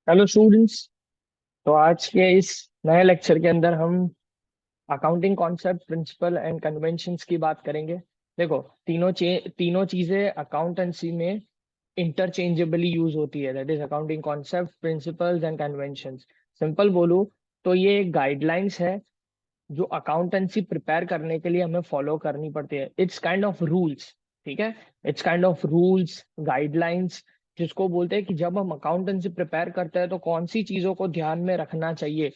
Hello students. तो आज के इस नए लेक्चर के अंदर हम accounting concept, principle and conventions की बात करेंगे। देखो, तीनों चीजें अकाउंटेंसी में इंटरचेंजेबली यूज होती है। That is accounting concept, principles and conventions. Simple बोलूं तो ये एक गाइडलाइंस है जो अकाउंटेंसी प्रिपेयर करने के लिए हमें फॉलो करनी पड़ती है। It's kind of rules. ठीक है, it's kind of rules, guidelines, जिसको बोलते हैं कि जब हम अकाउंटेंसी प्रिपेयर करते हैं तो कौन सी चीजों को ध्यान में रखना चाहिए,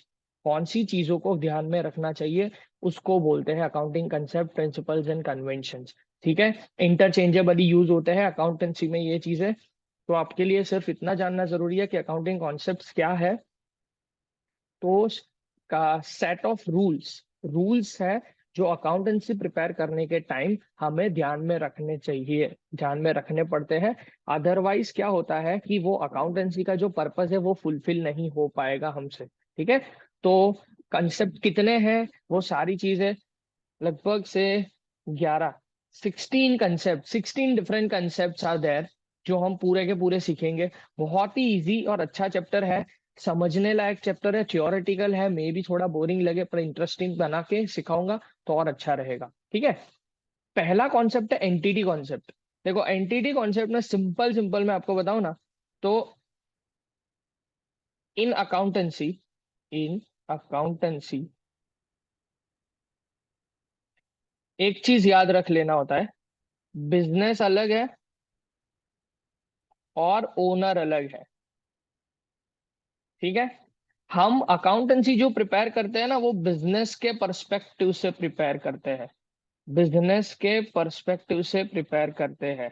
कौन सी चीजों को ध्यान में रखना चाहिए, उसको बोलते हैं accounting concept, principles and conventions. ठीक है, इंटरचेंजेबली यूज होते हैं अकाउंटेंसी में ये चीजें। तो आपके लिए सिर्फ इतना जानना जरूरी है कि अकाउंटिंग कॉन्सेप्ट्स क्या है। तो का सेट ऑफ रूल्स रूल्स है जो अकाउंटेंसी प्रिपेयर करने के टाइम हमें ध्यान में रखने चाहिए, ध्यान में रखने पड़ते हैं। अदरवाइज क्या होता है कि वो अकाउंटेंसी का जो पर्पस है वो फुलफिल नहीं हो पाएगा हमसे। ठीक है, तो कंसेप्ट कितने हैं, वो सारी चीजें लगभग से 11, 16 डिफरेंट कंसेप्ट आर देयर जो हम पूरे के पूरे सीखेंगे। बहुत ही इजी और अच्छा चैप्टर है, समझने लायक चैप्टर है। थियोरेटिकल है, मे भी थोड़ा बोरिंग लगे, पर इंटरेस्टिंग बना के सिखाऊंगा तो और अच्छा रहेगा। ठीक है, पहला कॉन्सेप्ट है एंटिटी कॉन्सेप्ट। देखो, एंटिटी कॉन्सेप्ट में सिंपल सिंपल मैं आपको बताऊं ना, तो इन अकाउंटेंसी इन अकाउंटेंसी एक चीज याद रख लेना होता है, बिजनेस अलग है और ओनर अलग है। ठीक है, हम अकाउंटेंसी जो प्रिपेयर करते हैं ना, वो बिजनेस के पर्सपेक्टिव से प्रिपेयर करते हैं, बिजनेस के पर्सपेक्टिव से प्रिपेयर करते हैं।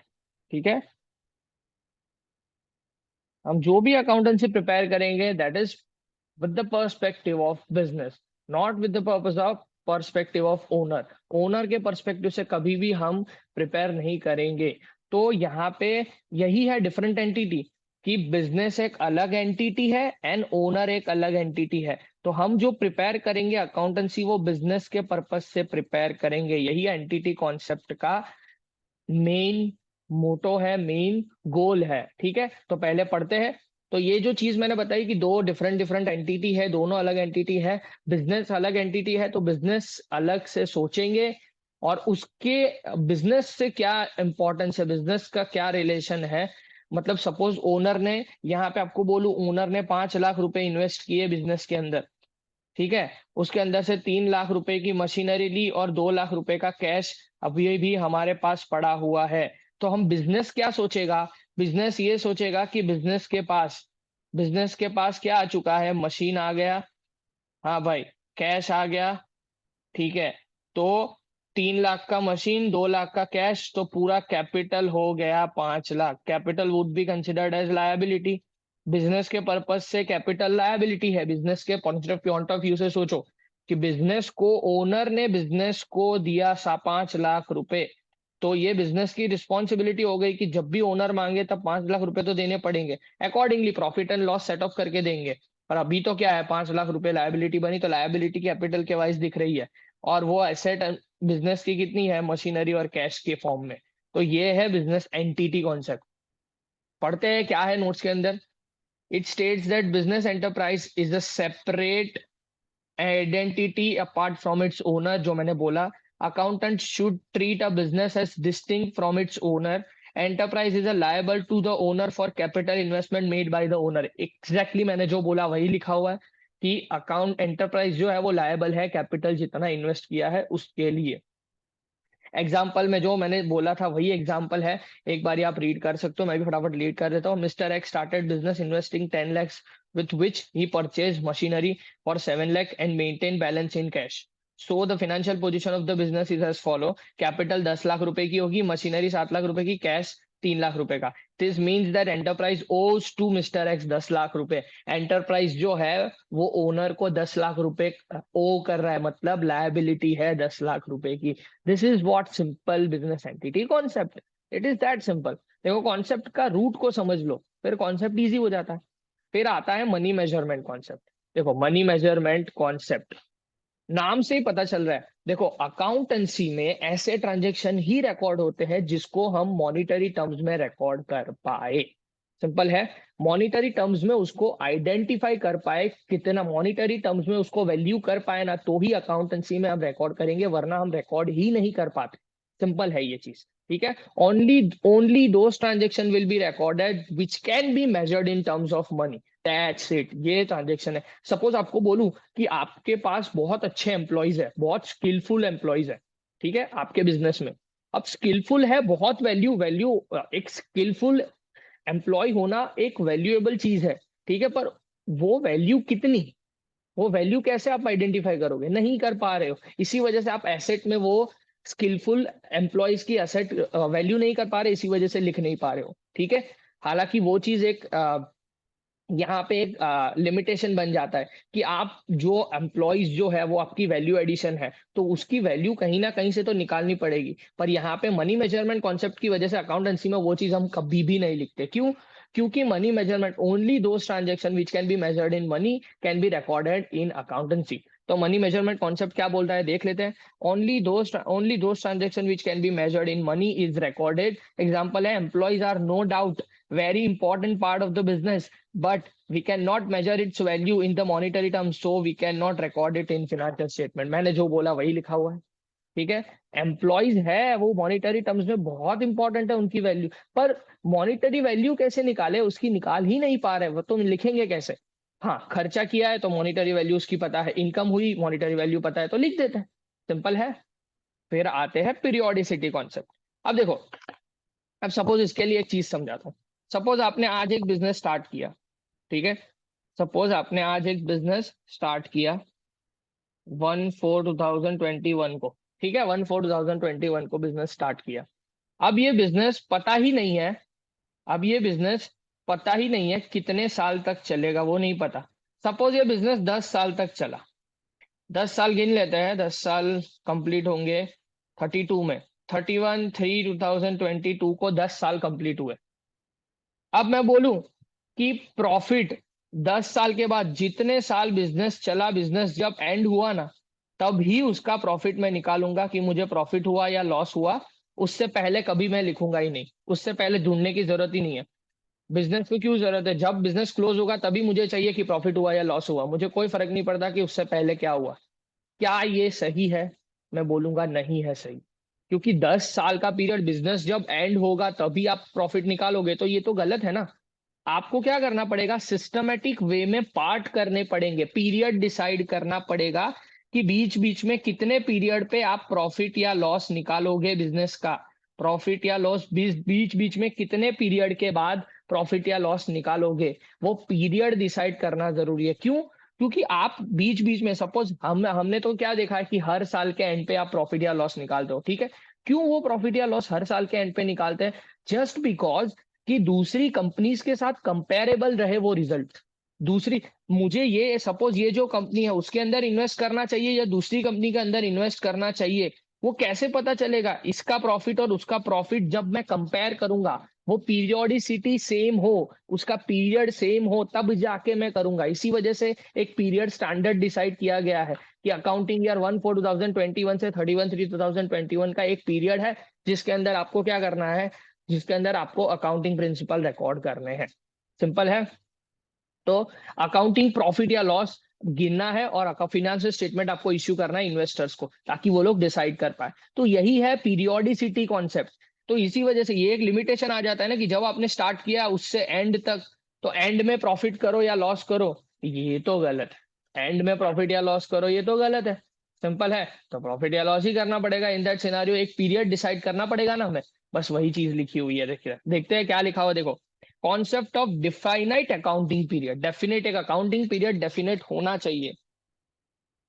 ठीक है, हम जो भी अकाउंटेंसी प्रिपेयर करेंगे that is with the perspective of business, not with the purpose of perspective of owner. Owner के पर्सपेक्टिव से कभी भी हम प्रिपेयर नहीं करेंगे। तो यहाँ पे यही है डिफरेंट एंटिटी, कि बिजनेस एक अलग एंटिटी है एंड ओनर एक अलग एंटिटी है। तो हम जो प्रिपेयर करेंगे अकाउंटेंसी, वो बिजनेस के पर्पस से प्रिपेयर करेंगे। यही एंटिटी कॉन्सेप्ट का मेन मोटो है, मेन गोल है। ठीक है, तो पहले पढ़ते हैं। तो ये जो चीज मैंने बताई कि दो डिफरेंट डिफरेंट एंटिटी है, दोनों अलग एंटिटी है। बिजनेस अलग एंटिटी है, तो बिजनेस अलग से सोचेंगे और उसके बिजनेस से क्या इंपॉर्टेंस है, बिजनेस का क्या रिलेशन है। मतलब सपोज ओनर ने, यहाँ पे आपको बोलूं, ओनर ने 5 लाख रुपए इन्वेस्ट किए बिजनेस के अंदर। ठीक है, उसके अंदर से 3 लाख रुपए की मशीनरी ली और 2 लाख रुपए का कैश अभी भी हमारे पास पड़ा हुआ है। तो हम बिजनेस क्या सोचेगा, बिजनेस ये सोचेगा कि बिजनेस के पास क्या आ चुका है, मशीन आ गया, हाँ भाई, कैश आ गया। ठीक है, तो 3 लाख का मशीन, 2 लाख का कैश, तो पूरा कैपिटल हो गया 5 lakh. Capital would be considered as liability. Business के पर्पज से कैपिटल लायबिलिटी है। बिजनेस के पॉइंट ऑफ व्यू से सोचो कि बिजनेस को, ओनर ने बिजनेस को दिया सा 5 लाख रुपए, तो ये बिजनेस की रिस्पॉन्सिबिलिटी हो गई कि जब भी ओनर मांगे तब 5 लाख रुपए तो देने पड़ेंगे। Accordingly profit and loss set of करके देंगे। पर अभी तो क्या है, 5 लाख रुपए लायबिलिटी बनी, तो लायबिलिटी कैपिटल के वाइज दिख रही है, और वो एसेट बिजनेस की कितनी है, मशीनरी और कैश के फॉर्म में। तो ये है बिजनेस एंटिटी कॉन्सेप्ट। पढ़ते हैं क्या है नोट्स के अंदर। It states that business enterprise is a separate identity apart from its owner. जो मैंने बोला, accountant should treat a business as distinct from its owner. Enterprise is a liable to the owner for capital investment made by the owner. Exactly मैंने जो बोला वही लिखा हुआ है कि अकाउंट एंटरप्राइज जो है वो लायबल है कैपिटल जितना इन्वेस्ट किया है उसके लिए। एग्जाम्पल में जो मैंने बोला था वही एग्जाम्पल है, एक बार आप रीड कर सकते हो, मैं भी फटाफट रीड कर देता हूँ। Mister x started business investing 10 lakhs with which he purchased machinery for 7 lakh and maintained balance in cash. So the financial position of the business is as follow: capital 10 lakh रुपए की होगी, मशीनरी 7 लाख रुपए की, cash 3 lakh रुपए का। This means that enterprise ओज to mister x 10 lakh रुपए। Enterprise जो है वो ओनर को 10 लाख रुपए ओ कर रहा है, मतलब लायबिलिटी है 10 लाख रुपए की। This is what simple business entity concept. It is that simple. देखो, कॉन्सेप्ट का रूट को समझ लो, फिर कॉन्सेप्ट इजी हो जाता है। फिर आता है मनी मेजरमेंट कॉन्सेप्ट। देखो, मनी मेजरमेंट कॉन्सेप्ट नाम से ही पता चल रहा है। देखो, अकाउंटेंसी में ऐसे ट्रांजेक्शन ही रिकॉर्ड होते हैं जिसको हम मॉनिटरी टर्म्स में रिकॉर्ड कर पाए। सिंपल है। मॉनिटरी टर्म्स में उसको आइडेंटिफाई कर पाए, कितना मॉनिटरी टर्म्स में उसको वैल्यू कर पाए ना, तो ही अकाउंटेंसी में हम रिकॉर्ड करेंगे, वरना हम रिकॉर्ड ही नहीं कर पाते। सिंपल है ये चीज, ठीक है। Only only those transaction will be recorded which can be measured in terms of money, that's it. ये ट्रांजेक्शन है। सपोज आपको बोलूं कि आपके पास बहुत अच्छे एम्प्लॉयज है, बहुत स्किलफुल एम्प्लॉयज है, ठीक है, आपके बिजनेस में। अब स्किलफुल है, बहुत वैल्यू वैल्यू एक स्किलफुल एम्प्लॉय होना एक वैल्यूएबल चीज है, ठीक है, पर वो वैल्यू कितनी, वो वैल्यू कैसे आप आइडेंटिफाई करोगे, नहीं कर पा रहे हो। इसी वजह से आप एसेट में वो स्किलफुल एम्प्लॉयज की एसेट वैल्यू नहीं कर पा रहे, इसी वजह से लिख नहीं पा रहे हो, ठीक है। हालांकि वो चीज एक यहाँ पे एक लिमिटेशन बन जाता है कि आप जो एम्प्लॉयज जो है वो आपकी वैल्यू एडिशन है, तो उसकी वैल्यू कहीं ना कहीं से तो निकालनी पड़ेगी। पर यहाँ पे मनी मेजरमेंट कॉन्सेप्ट की वजह से अकाउंटेंसी में वो चीज हम कभी भी नहीं लिखते। क्यों? क्योंकि money measurement only those transaction which can be measured in money can be recorded in accountancy. तो मनी मेजरमेंट कॉन्सेप्ट क्या बोलता है देख लेते हैं। Only those transaction which can be measured in money is recorded. Example है, employees are no doubt very important part of the business, but we cannot measure its value in the monetary terms, so we cannot record it in financial statement। मैंने जो बोला वही लिखा हुआ है, ठीक है। एम्प्लॉयज है वो मॉनिटरी टर्म्स में बहुत इंपॉर्टेंट है उनकी वैल्यू, पर मॉनिटरी वैल्यू कैसे निकाले, उसकी निकाल ही नहीं पा रहे, वो तो लिखेंगे कैसे। हाँ, खर्चा किया है तो मॉनिटरी वैल्यू उसकी पता है, इनकम हुई मॉनिटरी वैल्यू पता है, तो लिख देते हैं। सिंपल है। फिर आते हैं पीरियोडिसिटी कॉन्सेप्ट। अब देखो, अब सपोज इसके लिए एक चीज समझाता हूँ। सपोज आपने आज एक बिजनेस स्टार्ट किया, ठीक है। सपोज आपने आज एक बिजनेस स्टार्ट किया 1/4/2021 को, ठीक है, 1/4/2021 को बिजनेस स्टार्ट किया। अब ये बिजनेस पता ही नहीं है, अब ये बिजनेस पता ही नहीं है कितने साल तक चलेगा, वो नहीं पता। सपोज ये बिजनेस 10 साल तक चला, 10 साल गिन लेते हैं, 10 साल कंप्लीट होंगे 32 में, 31/3/2022 को 10 साल कंप्लीट हुए। अब मैं बोलूं कि प्रॉफिट 10 साल के बाद जितने साल बिजनेस चला, बिजनेस जब एंड हुआ ना, तब ही उसका प्रॉफिट मैं निकालूंगा कि मुझे प्रॉफिट हुआ या लॉस हुआ। उससे पहले कभी मैं लिखूंगा ही नहीं, उससे पहले ढूंढने की जरूरत ही नहीं है। बिजनेस को क्यों जरूरत है, जब बिजनेस क्लोज होगा तभी मुझे चाहिए कि प्रॉफिट हुआ या लॉस हुआ, मुझे कोई फर्क नहीं पड़ता कि उससे पहले क्या हुआ। क्या ये सही है? मैं बोलूंगा नहीं है सही। क्योंकि 10 साल का पीरियड, बिजनेस जब एंड होगा तभी आप प्रॉफिट निकालोगे, तो ये तो गलत है ना। आपको क्या करना पड़ेगा, सिस्टमेटिक वे में पार्ट करने पड़ेंगे, पीरियड डिसाइड करना पड़ेगा कि बीच बीच में कितने पीरियड पे आप प्रॉफिट या लॉस निकालोगे बिजनेस का, प्रॉफिट या लॉस बीच बीच में कितने पीरियड के बाद प्रॉफिट या लॉस निकालोगे, वो पीरियड डिसाइड करना जरूरी है। क्यों? क्योंकि आप बीच बीच में, सपोज हमने तो क्या देखा है कि हर साल के एंड पे आप प्रॉफिट या लॉस निकालते हो, ठीक है। क्यों वो प्रॉफिट या लॉस हर साल के एंड पे निकालते हैं? जस्ट बिकॉज कि दूसरी कंपनीज के साथ कंपेरेबल रहे वो रिजल्ट। दूसरी, मुझे ये सपोज ये जो कंपनी है उसके अंदर इन्वेस्ट करना चाहिए या दूसरी कंपनी के अंदर इन्वेस्ट करना चाहिए, वो कैसे पता चलेगा? इसका प्रॉफिट और उसका प्रॉफिट जब मैं कंपेयर करूंगा, वो पीरियोडिसिटी सेम हो, उसका पीरियड सेम हो, तब जाके मैं करूंगा। इसी वजह से एक पीरियड स्टैंडर्ड डिसाइड किया गया है कि अकाउंटिंग ईयर 1/4/2021 से 31/3/2021 का एक पीरियड है, जिसके अंदर आपको क्या करना है, जिसके अंदर आपको अकाउंटिंग प्रिंसिपल रिकॉर्ड करने हैं। सिंपल है। तो अकाउंटिंग प्रॉफिट या लॉस गिनना है और फिनेंशियल स्टेटमेंट आपको इश्यू करना है इन्वेस्टर्स को, ताकि वो लोग डिसाइड कर पाए। तो यही है पीरियोडिसिटी कॉन्सेप्ट। तो इसी वजह से ये एक लिमिटेशन आ जाता है ना कि जब आपने स्टार्ट किया उससे एंड तक, तो एंड में प्रॉफिट करो या लॉस करो, ये तो गलत है। एंड में प्रॉफिट या लॉस करो, ये तो गलत है। सिंपल है। तो प्रॉफिट या लॉस ही करना पड़ेगा इन दैट सिनेरियो, एक पीरियड डिसाइड करना पड़ेगा ना हमें। बस वही चीज लिखी हुई है, देखिए देखते हैं क्या लिखा हुआ, देखो। Concept of definite accounting period, definite एक अकाउंटिंग पीरियड डेफिनेट होना चाहिए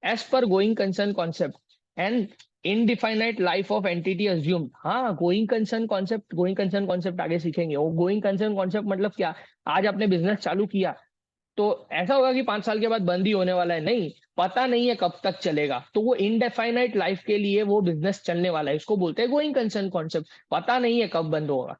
as per going concern concept and indefinite life of entity assumed. हाँ, going concern concept, going concern concept आगे सीखेंगे। वो गोइंग कंसर्न कॉन्सेप्ट मतलब क्या? आज आपने बिजनेस चालू किया तो ऐसा होगा कि 5 साल के बाद बंद ही होने वाला है? नहीं, पता नहीं है कब तक चलेगा, तो वो इनडेफाइनाइट लाइफ के लिए वो बिजनेस चलने वाला है, इसको बोलते हैं गोइंग कंसर्न कॉन्सेप्ट। पता नहीं है कब बंद होगा।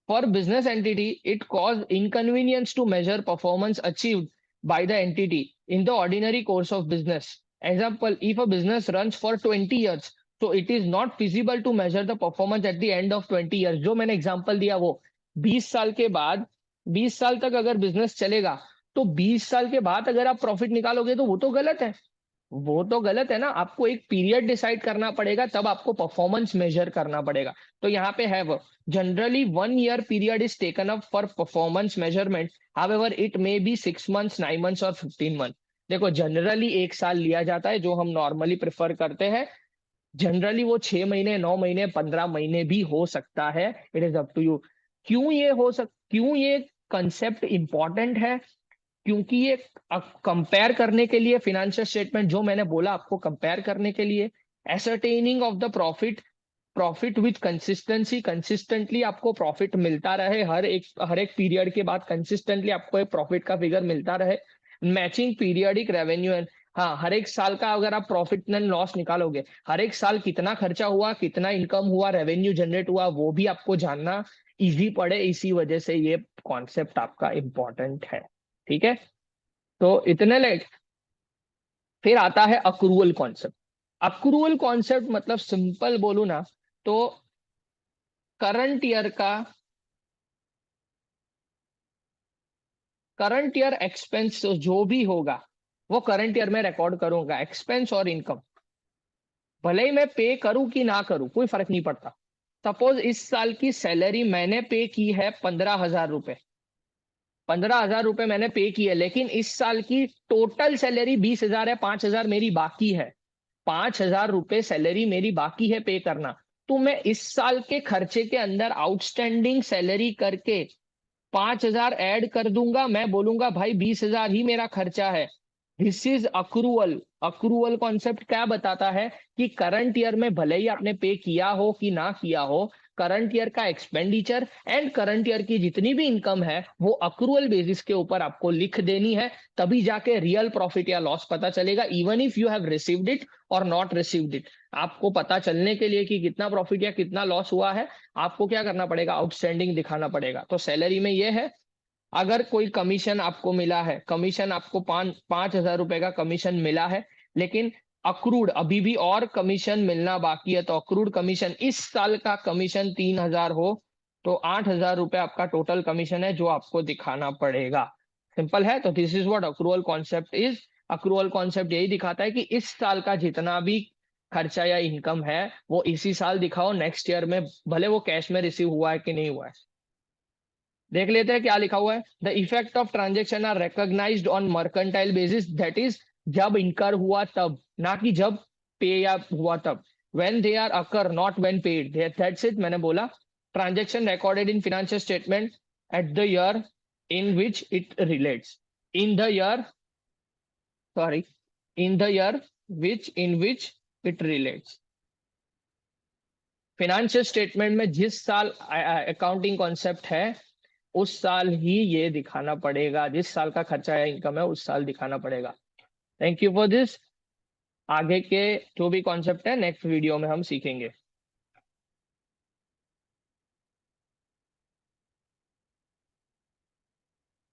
For business entity, it cause inconvenience to measure performance achieved by the entity in the ordinary course of business. Example, if a business runs for 20 years, so it is not feasible to measure the performance at the end of 20 years. जो मैंने example दिया वो 20 साल के बाद 20 साल तक अगर बिजनेस चलेगा तो 20 साल के बाद अगर आप प्रॉफिट निकालोगे तो वो तो गलत है। वो तो गलत है ना, आपको एक पीरियड डिसाइड करना पड़ेगा, तब आपको परफॉर्मेंस मेजर करना पड़ेगा। तो यहाँ पे है वो, generally 1 year period is taken up for performance measurement, however it may be 6 months, 9 months और 15 month। देखो जनरली 1 साल लिया जाता है जो हम नॉर्मली प्रेफर करते हैं। जनरली वो 6 महीने, 9 महीने, 15 महीने भी हो सकता है, it is up to you. क्यों ये कंसेप्ट इंपॉर्टेंट है? क्योंकि ये कंपेयर करने के लिए, फिनेंशियल स्टेटमेंट जो मैंने बोला आपको कंपेयर करने के लिए, ascertaining of the profit, profit with consistency, consistently आपको प्रॉफिट मिलता रहे, हर एक पीरियड के बाद कंसिस्टेंटली आपको एक प्रॉफिट का फिगर मिलता रहे। मैचिंग पीरियडिक रेवेन्यू एंड, हाँ हर एक साल का अगर आप प्रॉफिट एंड लॉस निकालोगे, हर एक साल कितना खर्चा हुआ, कितना इनकम हुआ, रेवेन्यू जनरेट हुआ, वो भी आपको जानना इजी पड़े, इसी वजह से ये कॉन्सेप्ट आपका इंपॉर्टेंट है। ठीक है, तो इतने लाइक, फिर आता है अक्रूवल कॉन्सेप्ट। अक्रूवल कॉन्सेप्ट मतलब सिंपल बोलू ना तो करंट ईयर का, करंट ईयर एक्सपेंस जो भी होगा वो करंट ईयर में रिकॉर्ड करूंगा, एक्सपेंस और इनकम। भले ही मैं पे करूं कि ना करूं कोई फर्क नहीं पड़ता। सपोज इस साल की सैलरी मैंने पे की है 15,000 रुपए, 15,000 रुपए मैंने पे की है, लेकिन इस साल की टोटल सैलरी 20,000 है, 5,000 मेरी बाकी है, 5,000 रुपए सैलरी मेरी बाकी है पे करना। तो मैं इस साल के खर्चे के अंदर आउटस्टैंडिंग सैलरी करके 5,000 ऐड कर दूंगा, मैं बोलूंगा भाई 20,000 ही मेरा खर्चा है। This is accrual. Accrual concept क्या बताता है कि करंट ईयर में भले ही आपने पे किया हो कि ना किया हो, करंट ईयर का एक्सपेंडिचर एंड करंट ईयर की जितनी भी इनकम है वो अक्रूवल बेसिस के ऊपर आपको लिख देनी है, तभी जाके रियल प्रॉफिट या लॉस पता चलेगा, even if you have received it और नॉट रिसीव्ड इट। आपको पता चलने के लिए कि कितना प्रॉफिट या कितना लॉस हुआ है, आपको क्या करना पड़ेगा, आउटस्टैंडिंग दिखाना पड़ेगा। तो सैलरी में ये है, अगर कोई कमीशन आपको मिला है, कमीशन आपको 5,000 रुपए का कमीशन मिला है, लेकिन अक्रूड अभी भी और कमीशन मिलना बाकी है, तो अक्रूड कमीशन इस साल का कमीशन 3,000 हो तो 8,000 रुपए आपका टोटल कमीशन है जो आपको दिखाना पड़ेगा। सिंपल है। तो this is what accrual concept is. Accrual concept यही दिखाता है कि इस साल का जितना भी खर्चा या इनकम है वो इसी साल दिखाओ, नेक्स्ट ईयर में भले वो कैश में रिसीव हुआ है कि नहीं हुआ है। देख लेते हैं क्या लिखा हुआ है। The effect of transaction are recognised on mercantile basis, that is जब इनकर हुआ तब, ना कि जब पे या हुआ तब। When they are occur not when paid, that's it, मैंने बोला। Transaction recorded in financial statement at the year in which it relates, in the year, sorry, in the year which it relates. Financial statement में जिस साल accounting concept है उस साल ही ये दिखाना पड़ेगा, जिस साल का खर्चा या इनकम है उस साल दिखाना पड़ेगा। Thank you for this. आगे के जो भी कॉन्सेप्ट है नेक्स्ट वीडियो में हम सीखेंगे।